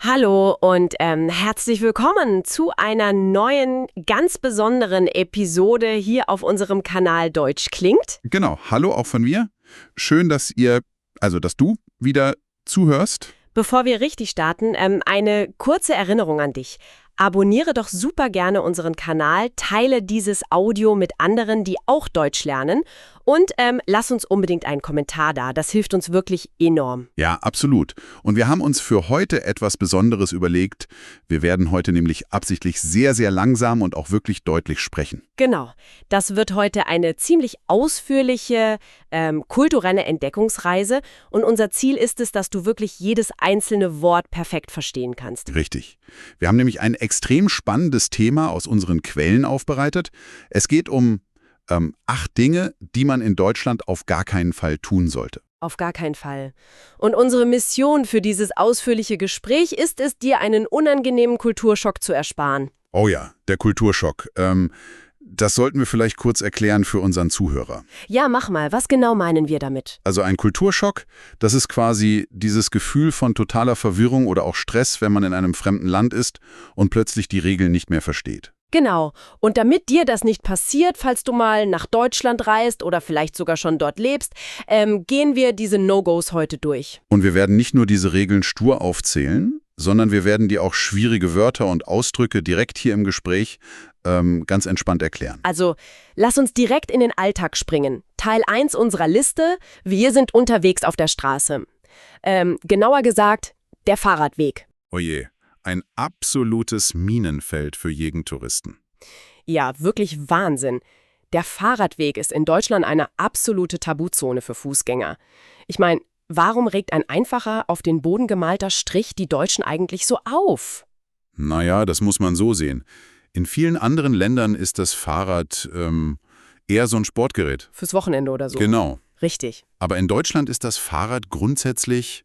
Hallo und herzlich willkommen zu einer neuen, ganz besonderen Episode hier auf unserem Kanal Deutsch klingt. Genau, hallo auch von mir. Schön, dass du wieder zuhörst. Bevor wir richtig starten, eine kurze Erinnerung an dich. Abonniere doch super gerne unseren Kanal, teile dieses Audio mit anderen, die auch Deutsch lernen und lass uns unbedingt einen Kommentar da. Das hilft uns wirklich enorm. Ja, absolut. Und wir haben uns für heute etwas Besonderes überlegt. Wir werden heute nämlich absichtlich sehr, sehr langsam und auch wirklich deutlich sprechen. Genau. Das wird heute eine ziemlich ausführliche kulturelle Entdeckungsreise und unser Ziel ist es, dass du wirklich jedes einzelne Wort perfekt verstehen kannst. Richtig. Wir haben nämlich ein extrem spannendes Thema aus unseren Quellen aufbereitet. Es geht um 8 Dinge, die man in Deutschland auf gar keinen Fall tun sollte. Auf gar keinen Fall. Und unsere Mission für dieses ausführliche Gespräch ist es, dir einen unangenehmen Kulturschock zu ersparen. Oh ja, der Kulturschock. Das sollten wir vielleicht kurz erklären für unseren Zuhörer. Ja, mach mal. Was genau meinen wir damit? Also ein Kulturschock, das ist quasi dieses Gefühl von totaler Verwirrung oder auch Stress, wenn man in einem fremden Land ist und plötzlich die Regeln nicht mehr versteht. Genau. Und damit dir das nicht passiert, falls du mal nach Deutschland reist oder vielleicht sogar schon dort lebst, gehen wir diese No-Gos heute durch. Und wir werden nicht nur diese Regeln stur aufzählen, sondern wir werden dir auch schwierige Wörter und Ausdrücke direkt hier im Gespräch ganz entspannt erklären. Also, lass uns direkt in den Alltag springen. Teil 1 unserer Liste, wir sind unterwegs auf der Straße. Genauer gesagt, der Fahrradweg. Oje, ein absolutes Minenfeld für jeden Touristen. Ja, wirklich Wahnsinn. Der Fahrradweg ist in Deutschland eine absolute Tabuzone für Fußgänger. Ich meine, warum regt ein einfacher, auf den Boden gemalter Strich die Deutschen eigentlich so auf? Naja, das muss man so sehen. In vielen anderen Ländern ist das Fahrrad eher so ein Sportgerät. Fürs Wochenende oder so. Genau. Richtig. Aber in Deutschland ist das Fahrrad grundsätzlich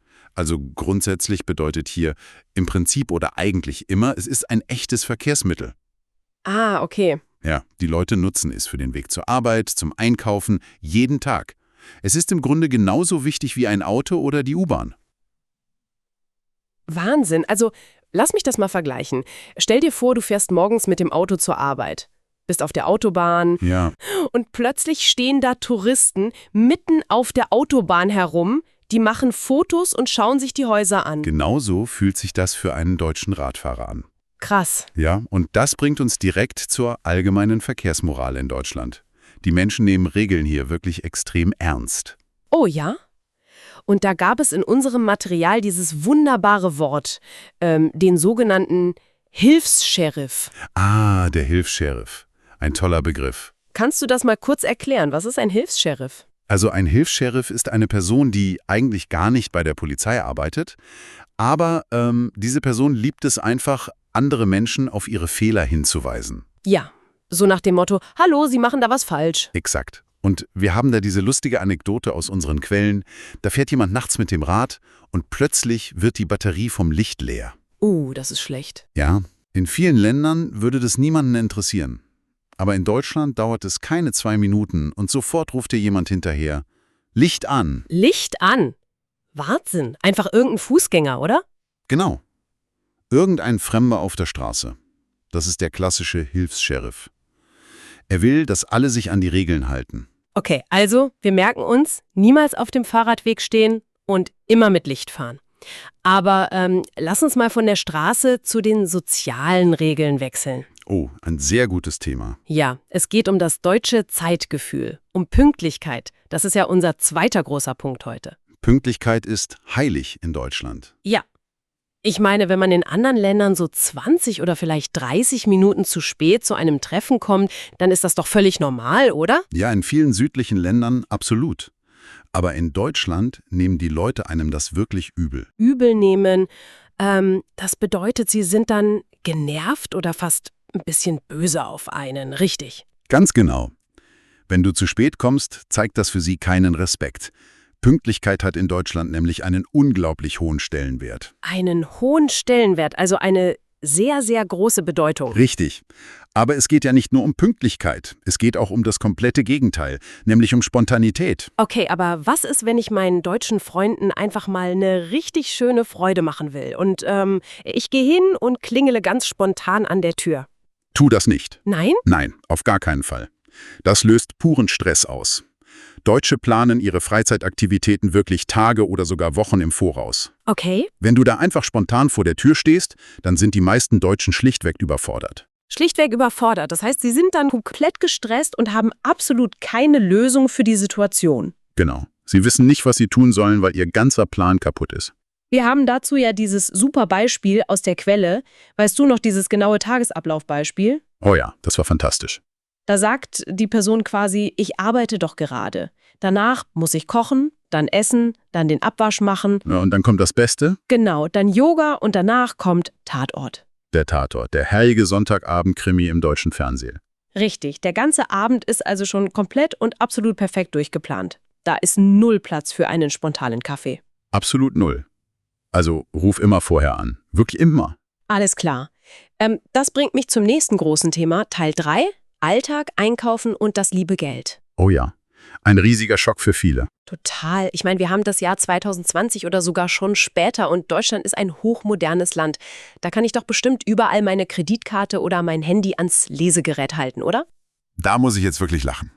bedeutet hier im Prinzip oder eigentlich immer, es ist ein echtes Verkehrsmittel. Ah, okay. Ja, die Leute nutzen es für den Weg zur Arbeit, zum Einkaufen, jeden Tag. Es ist im Grunde genauso wichtig wie ein Auto oder die U-Bahn. Wahnsinn. Also, lass mich das mal vergleichen. Stell dir vor, du fährst morgens mit dem Auto zur Arbeit, bist auf der Autobahn Ja. und plötzlich stehen da Touristen mitten auf der Autobahn herum, die machen Fotos und schauen sich die Häuser an. Genauso fühlt sich das für einen deutschen Radfahrer an. Krass. Ja, und das bringt uns direkt zur allgemeinen Verkehrsmoral in Deutschland. Die Menschen nehmen Regeln hier wirklich extrem ernst. Oh ja? Und da gab es in unserem Material dieses wunderbare Wort, den sogenannten Hilfs-Sheriff. Ah, der Hilfs-Sheriff. Ein toller Begriff. Kannst du das mal kurz erklären? Was ist ein Hilfs-Sheriff? Also ein Hilfs-Sheriff ist eine Person, die eigentlich gar nicht bei der Polizei arbeitet, aber diese Person liebt es einfach, andere Menschen auf ihre Fehler hinzuweisen. Ja, so nach dem Motto, hallo, Sie machen da was falsch. Exakt. Und wir haben da diese lustige Anekdote aus unseren Quellen. Da fährt jemand nachts mit dem Rad und plötzlich wird die Batterie vom Licht leer. Das ist schlecht. Ja, in vielen Ländern würde das niemanden interessieren. Aber in Deutschland dauert es keine 2 Minuten und sofort ruft dir jemand hinterher. Licht an. Licht an? Wahnsinn. Einfach irgendein Fußgänger, oder? Genau. Irgendein Fremder auf der Straße. Das ist der klassische Hilfs-Sheriff. Er will, dass alle sich an die Regeln halten. Okay, also, wir merken uns, niemals auf dem Fahrradweg stehen und immer mit Licht fahren. Aber lass uns mal von der Straße zu den sozialen Regeln wechseln. Oh, ein sehr gutes Thema. Ja, es geht um das deutsche Zeitgefühl, um Pünktlichkeit. Das ist ja unser zweiter großer Punkt heute. Pünktlichkeit ist heilig in Deutschland. Ja. Ich meine, wenn man in anderen Ländern so 20 oder vielleicht 30 Minuten zu spät zu einem Treffen kommt, dann ist das doch völlig normal, oder? Ja, in vielen südlichen Ländern absolut. Aber in Deutschland nehmen die Leute einem das wirklich übel. Übel nehmen, das bedeutet, sie sind dann genervt oder fast ein bisschen böse auf einen, richtig? Ganz genau. Wenn du zu spät kommst, zeigt das für sie keinen Respekt. Pünktlichkeit hat in Deutschland nämlich einen unglaublich hohen Stellenwert. Einen hohen Stellenwert, also eine sehr, sehr große Bedeutung. Richtig. Aber es geht ja nicht nur um Pünktlichkeit. Es geht auch um das komplette Gegenteil, nämlich um Spontanität. Okay, aber was ist, wenn ich meinen deutschen Freunden einfach mal eine richtig schöne Freude machen will? Und ich gehe hin und klingele ganz spontan an der Tür. Tu das nicht. Nein? Nein, auf gar keinen Fall. Das löst puren Stress aus. Deutsche planen ihre Freizeitaktivitäten wirklich Tage oder sogar Wochen im Voraus. Okay. Wenn du da einfach spontan vor der Tür stehst, dann sind die meisten Deutschen schlichtweg überfordert. Schlichtweg überfordert. Das heißt, sie sind dann komplett gestresst und haben absolut keine Lösung für die Situation. Genau. Sie wissen nicht, was sie tun sollen, weil ihr ganzer Plan kaputt ist. Wir haben dazu ja dieses super Beispiel aus der Quelle. Weißt du noch dieses genaue Tagesablaufbeispiel? Oh ja, das war fantastisch. Da sagt die Person quasi, ich arbeite doch gerade. Danach muss ich kochen, dann essen, dann den Abwasch machen. Ja, und dann kommt das Beste, Genau, dann Yoga und danach kommt Tatort. der Tatort, der herrliche Sonntagabend-Krimi im deutschen Fernsehen. Richtig, der ganze Abend ist also schon komplett und absolut perfekt durchgeplant. Da ist null Platz für einen spontanen Kaffee. Absolut null. Also ruf immer vorher an. Wirklich immer. Alles klar. Das bringt mich zum nächsten großen Thema, Teil 3. Alltag, Einkaufen und das liebe Geld. Oh ja, ein riesiger Schock für viele. Total. Ich meine, wir haben das Jahr 2020 oder sogar schon später und Deutschland ist ein hochmodernes Land. Da kann ich doch bestimmt überall meine Kreditkarte oder mein Handy ans Lesegerät halten, oder? Da muss ich jetzt wirklich lachen.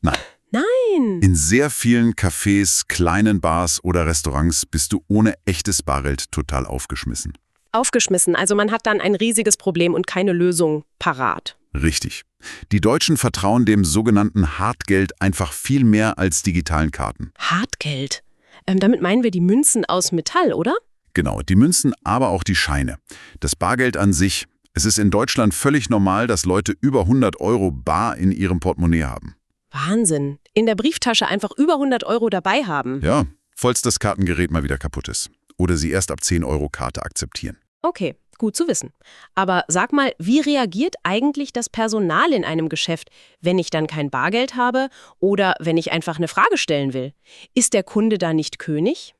Nein. Nein. In sehr vielen Cafés, kleinen Bars oder Restaurants bist du ohne echtes Bargeld total aufgeschmissen. Aufgeschmissen. Also man hat dann ein riesiges Problem und keine Lösung parat. Richtig. Die Deutschen vertrauen dem sogenannten Hartgeld einfach viel mehr als digitalen Karten. Hartgeld. Damit meinen wir die Münzen aus Metall, oder? Genau, die Münzen, aber auch die Scheine. Das Bargeld an sich. Es ist in Deutschland völlig normal, dass Leute über 100 € bar in ihrem Portemonnaie haben. Wahnsinn. In der Brieftasche einfach über 100 € dabei haben. Ja, falls das Kartengerät mal wieder kaputt ist. Oder sie erst ab 10 € Karte akzeptieren. Okay, gut zu wissen. Aber sag mal, wie reagiert eigentlich das Personal in einem Geschäft, wenn ich dann kein Bargeld habe oder wenn ich einfach eine Frage stellen will? Ist der Kunde da nicht König?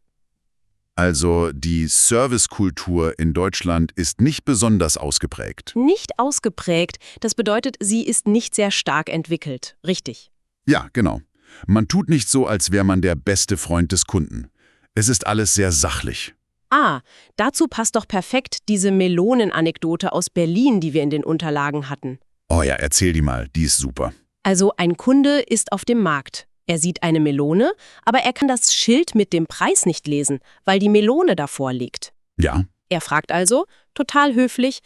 Also die Servicekultur in Deutschland ist nicht besonders ausgeprägt. Nicht ausgeprägt. Das bedeutet, sie ist nicht sehr stark entwickelt. Richtig. Ja, genau. Man tut nicht so, als wäre man der beste Freund des Kunden. Es ist alles sehr sachlich. Ah, dazu passt doch perfekt diese Melonen-Anekdote aus Berlin, die wir in den Unterlagen hatten. Oh ja, erzähl die mal, die ist super. Also ein Kunde ist auf dem Markt. Er sieht eine Melone, aber er kann das Schild mit dem Preis nicht lesen, weil die Melone davor liegt. Ja, Er fragt also, total höflich,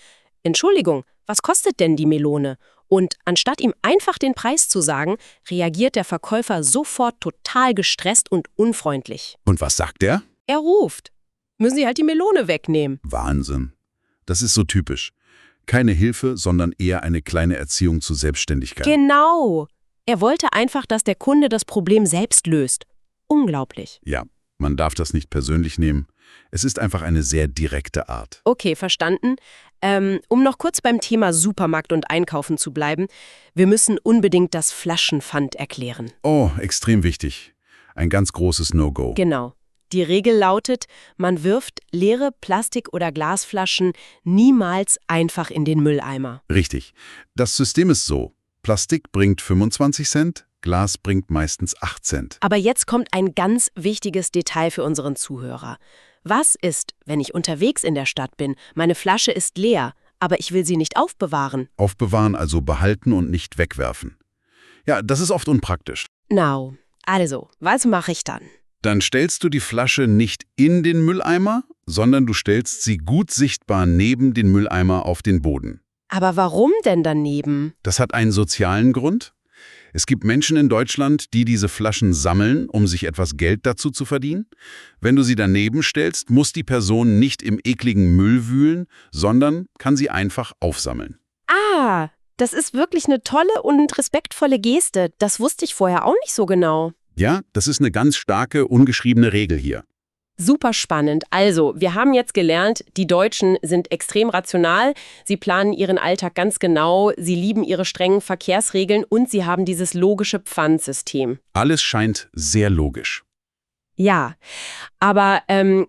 Entschuldigung, was kostet denn die Melone? Und anstatt ihm einfach den Preis zu sagen, reagiert der Verkäufer sofort total gestresst und unfreundlich. und was sagt er? Er ruft. Müssen Sie halt die Melone wegnehmen. Wahnsinn. Das ist so typisch. Keine Hilfe, sondern eher eine kleine Erziehung zur Selbstständigkeit. Genau. Er wollte einfach, dass der Kunde das Problem selbst löst. Unglaublich. Ja, man darf das nicht persönlich nehmen. Es ist einfach eine sehr direkte Art. Okay, verstanden. Um noch kurz beim Thema Supermarkt und Einkaufen zu bleiben, wir müssen unbedingt das Flaschenpfand erklären. Oh, extrem wichtig. Ein ganz großes No-Go. Genau. Die Regel lautet, man wirft leere Plastik- oder Glasflaschen niemals einfach in den Mülleimer. Richtig. Das System ist so. Plastik bringt 25 Cent, Glas bringt meistens 8 Cent. Aber jetzt kommt ein ganz wichtiges Detail für unseren Zuhörer. Was ist, wenn ich unterwegs in der Stadt bin, meine Flasche ist leer, aber ich will sie nicht aufbewahren? Aufbewahren, also behalten und nicht wegwerfen. Ja, das ist oft unpraktisch. Now, also, was mache ich dann? Dann stellst du die Flasche nicht in den Mülleimer, sondern du stellst sie gut sichtbar neben den Mülleimer auf den Boden. Aber warum denn daneben? Das hat einen sozialen Grund. Es gibt Menschen in Deutschland, die diese Flaschen sammeln, um sich etwas Geld dazu zu verdienen. Wenn du sie daneben stellst, muss die Person nicht im ekligen Müll wühlen, sondern kann sie einfach aufsammeln. Ah, das ist wirklich eine tolle und respektvolle Geste. Das wusste ich vorher auch nicht so genau. Ja, das ist eine ganz starke, ungeschriebene Regel hier. Super spannend. Also, wir haben jetzt gelernt, die Deutschen sind extrem rational, sie planen ihren Alltag ganz genau, sie lieben ihre strengen Verkehrsregeln und sie haben dieses logische Pfandsystem. Alles scheint sehr logisch. Ja, aber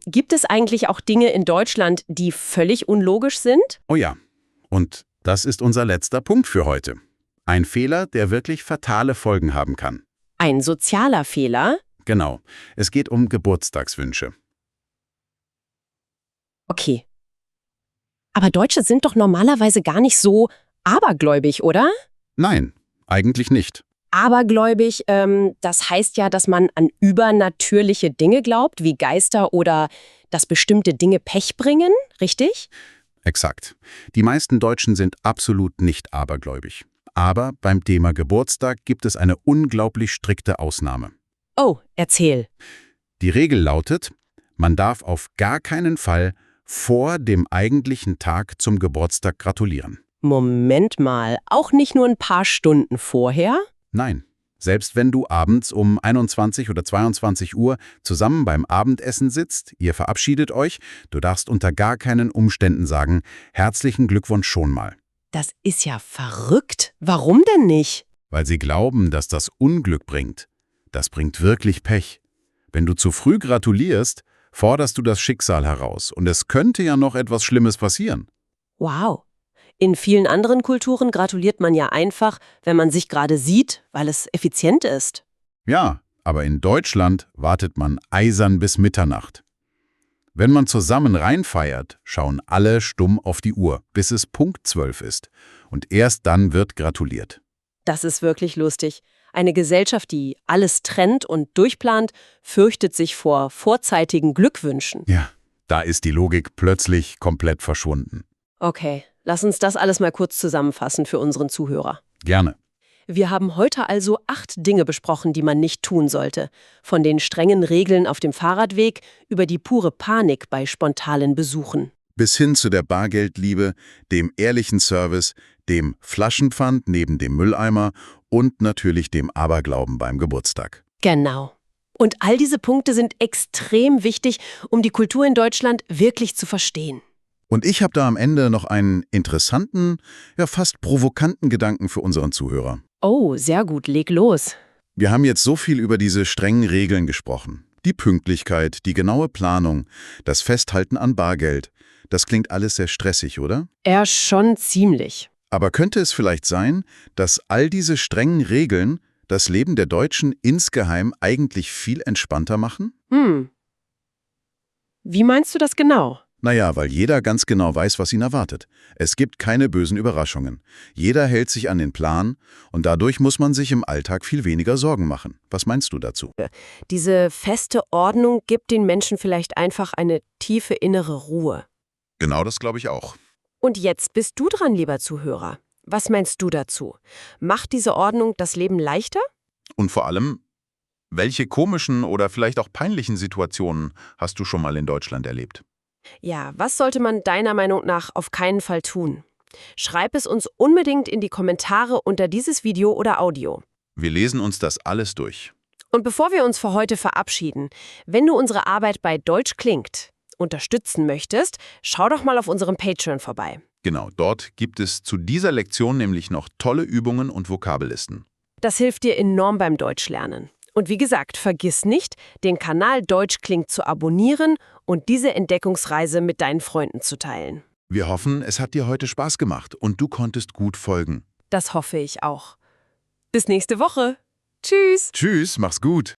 gibt es eigentlich auch Dinge in Deutschland, die völlig unlogisch sind? Oh ja, und das ist unser letzter Punkt für heute. Ein Fehler, der wirklich fatale Folgen haben kann. Ein sozialer Fehler? Genau, es geht um Geburtstagswünsche. Okay. Aber Deutsche sind doch normalerweise gar nicht so abergläubig, oder? Nein, eigentlich nicht. Abergläubig, das heißt ja, dass man an übernatürliche Dinge glaubt, wie Geister oder dass bestimmte Dinge Pech bringen, richtig? Exakt. Die meisten Deutschen sind absolut nicht abergläubig. Aber beim Thema Geburtstag gibt es eine unglaublich strikte Ausnahme. Oh, erzähl. Die Regel lautet, man darf auf gar keinen Fall vor dem eigentlichen Tag zum Geburtstag gratulieren. Moment mal, auch nicht nur ein paar Stunden vorher? Nein, selbst wenn du abends um 21 oder 22 Uhr zusammen beim Abendessen sitzt, ihr verabschiedet euch, du darfst unter gar keinen Umständen sagen, herzlichen Glückwunsch schon mal. Das ist ja verrückt. Warum denn nicht? Weil sie glauben, dass das Unglück bringt. Das bringt wirklich Pech. Wenn du zu früh gratulierst, forderst du das Schicksal heraus und es könnte ja noch etwas Schlimmes passieren. Wow. In vielen anderen Kulturen gratuliert man ja einfach, wenn man sich gerade sieht, weil es effizient ist. Ja, aber in Deutschland wartet man eisern bis Mitternacht. Wenn man zusammen reinfeiert, schauen alle stumm auf die Uhr, bis es Punkt 12 ist. Und erst dann wird gratuliert. Das ist wirklich lustig. Eine Gesellschaft, die alles trennt und durchplant, fürchtet sich vor vorzeitigen Glückwünschen. Ja, da ist die Logik plötzlich komplett verschwunden. Okay, lass uns das alles mal kurz zusammenfassen für unseren Zuhörer. Gerne. Wir haben heute also 8 Dinge besprochen, die man nicht tun sollte. Von den strengen Regeln auf dem Fahrradweg über die pure Panik bei spontanen Besuchen. Bis hin zu der Bargeldliebe, dem ehrlichen Service, dem Flaschenpfand neben dem Mülleimer und natürlich dem Aberglauben beim Geburtstag. Genau. Und all diese Punkte sind extrem wichtig, um die Kultur in Deutschland wirklich zu verstehen. Und ich habe da am Ende noch einen interessanten, ja fast provokanten Gedanken für unseren Zuhörer. Oh, sehr gut, leg los. Wir haben jetzt so viel über diese strengen Regeln gesprochen. Die Pünktlichkeit, die genaue Planung, das Festhalten an Bargeld. Das klingt alles sehr stressig, oder? Schon ziemlich. Aber könnte es vielleicht sein, dass all diese strengen Regeln das Leben der Deutschen insgeheim eigentlich viel entspannter machen? Wie meinst du das genau? Naja, weil jeder ganz genau weiß, was ihn erwartet. Es gibt keine bösen Überraschungen. Jeder hält sich an den Plan und dadurch muss man sich im Alltag viel weniger Sorgen machen. Was meinst du dazu? Diese feste Ordnung gibt den Menschen vielleicht einfach eine tiefe innere Ruhe. Genau das glaube ich auch. Und jetzt bist du dran, lieber Zuhörer. Was meinst du dazu? Macht diese Ordnung das Leben leichter? Und vor allem, welche komischen oder vielleicht auch peinlichen Situationen hast du schon mal in Deutschland erlebt? Ja, was sollte man deiner Meinung nach auf keinen Fall tun? Schreib es uns unbedingt in die Kommentare unter dieses Video oder Audio. Wir lesen uns das alles durch. Und bevor wir uns für heute verabschieden, wenn du unsere Arbeit bei Deutsch klingt unterstützen möchtest, schau doch mal auf unserem Patreon vorbei. Genau, dort gibt es zu dieser Lektion nämlich noch tolle Übungen und Vokabellisten. Das hilft dir enorm beim Deutschlernen. Und wie gesagt, vergiss nicht, den Kanal Deutsch klingt zu abonnieren und diese Entdeckungsreise mit deinen Freunden zu teilen. Wir hoffen, es hat dir heute Spaß gemacht und du konntest gut folgen. Das hoffe ich auch. Bis nächste Woche. Tschüss. Tschüss, mach's gut.